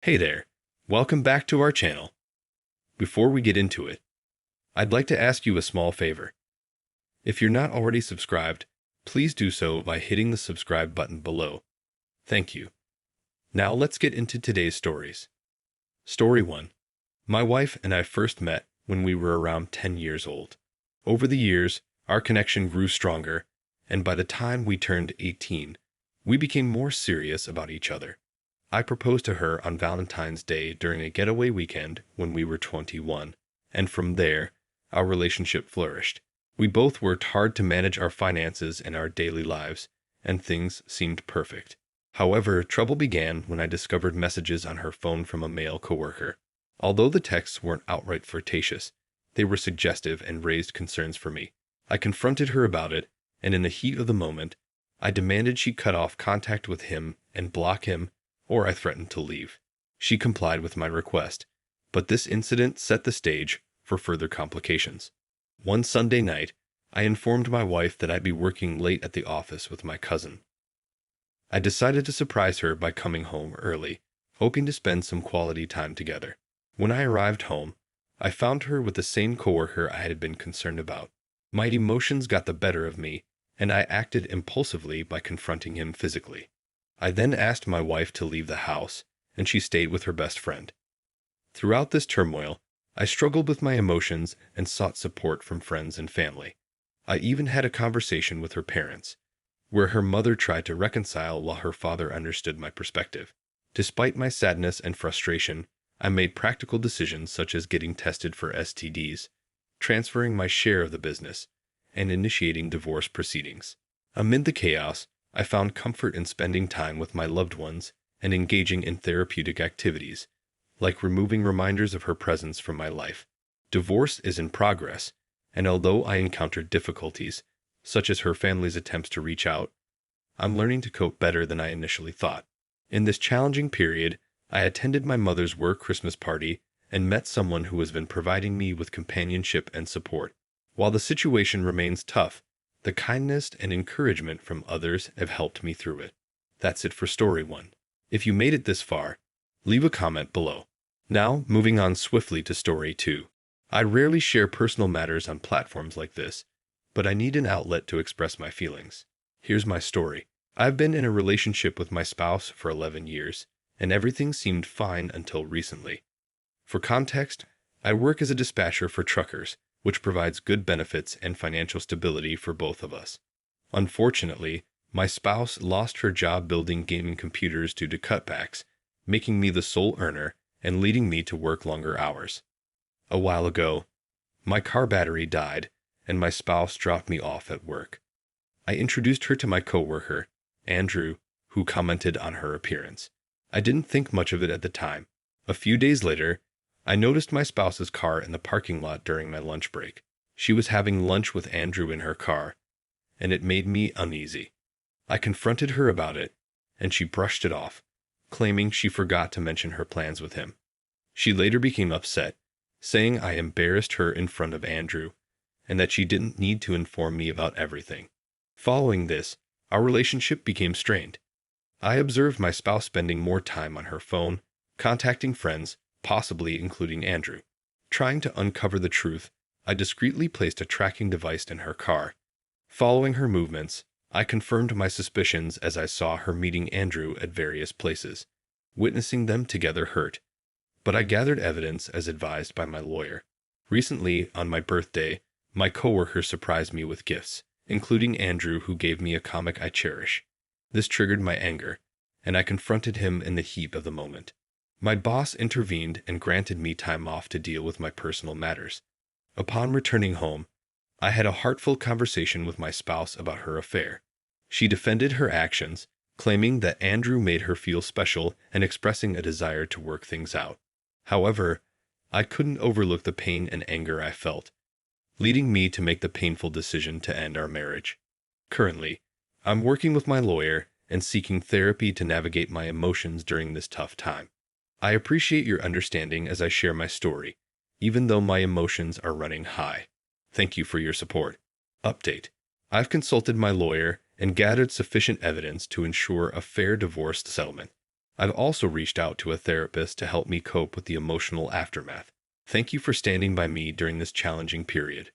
Hey there, welcome back to our channel. Before we get into it, I'd like to ask you a small favor. If you're not already subscribed, please do so by hitting the subscribe button below. Thank you. Now let's get into today's stories. Story 1. My wife and I first met when we were around 10 years old. Over the years, our connection grew stronger, and by the time we turned 18, we became more serious about each other. I proposed to her on Valentine's Day during a getaway weekend when we were 21, and from there, our relationship flourished. We both worked hard to manage our finances and our daily lives, and things seemed perfect. However, trouble began when I discovered messages on her phone from a male coworker. Although the texts weren't outright flirtatious, they were suggestive and raised concerns for me. I confronted her about it, and in the heat of the moment, I demanded she cut off contact with him and block him, or I threatened to leave. She complied with my request, but this incident set the stage for further complications. One Sunday night, I informed my wife that I'd be working late at the office with my cousin. I decided to surprise her by coming home early, hoping to spend some quality time together. When I arrived home, I found her with the same coworker I had been concerned about. My emotions got the better of me, and I acted impulsively by confronting him physically. I then asked my wife to leave the house, and she stayed with her best friend. Throughout this turmoil, I struggled with my emotions and sought support from friends and family. I even had a conversation with her parents, where her mother tried to reconcile while her father understood my perspective. Despite my sadness and frustration, I made practical decisions such as getting tested for STDs, transferring my share of the business, and initiating divorce proceedings. Amid the chaos, I found comfort in spending time with my loved ones and engaging in therapeutic activities, like removing reminders of her presence from my life. Divorce is in progress, and although I encountered difficulties, such as her family's attempts to reach out, I'm learning to cope better than I initially thought. In this challenging period, I attended my mother's work Christmas party and met someone who has been providing me with companionship and support. While the situation remains tough, the kindness and encouragement from others have helped me through it. That's it for story 1. If you made it this far, leave a comment below. Now, moving on swiftly to story 2. I rarely share personal matters on platforms like this, but I need an outlet to express my feelings. Here's my story. I've been in a relationship with my spouse for 11 years, and everything seemed fine until recently. For context, I work as a dispatcher for truckers, which provides good benefits and financial stability for both of us. Unfortunately, my spouse lost her job building gaming computers due to cutbacks, making me the sole earner and leading me to work longer hours. A while ago, my car battery died, and my spouse dropped me off at work. I introduced her to my coworker, Andrew, who commented on her appearance. I didn't think much of it at the time. A few days later, I noticed my spouse's car in the parking lot during my lunch break. She was having lunch with Andrew in her car, and it made me uneasy. I confronted her about it, and she brushed it off, claiming she forgot to mention her plans with him. She later became upset, saying I embarrassed her in front of Andrew, and that she didn't need to inform me about everything. Following this, our relationship became strained. I observed my spouse spending more time on her phone, contacting friends, possibly including Andrew. Trying to uncover the truth, I discreetly placed a tracking device in her car. Following her movements, I confirmed my suspicions as I saw her meeting Andrew at various places. Witnessing them together hurt, but I gathered evidence as advised by my lawyer. Recently, on my birthday, my coworker surprised me with gifts, including Andrew, who gave me a comic I cherish. This triggered my anger, and I confronted him in the heat of the moment. My boss intervened and granted me time off to deal with my personal matters. Upon returning home, I had a heartfelt conversation with my spouse about her affair. She defended her actions, claiming that Andrew made her feel special and expressing a desire to work things out. However, I couldn't overlook the pain and anger I felt, leading me to make the painful decision to end our marriage. Currently, I'm working with my lawyer and seeking therapy to navigate my emotions during this tough time. I appreciate your understanding as I share my story, even though my emotions are running high. Thank you for your support. Update. I've consulted my lawyer and gathered sufficient evidence to ensure a fair divorce settlement. I've also reached out to a therapist to help me cope with the emotional aftermath. Thank you for standing by me during this challenging period.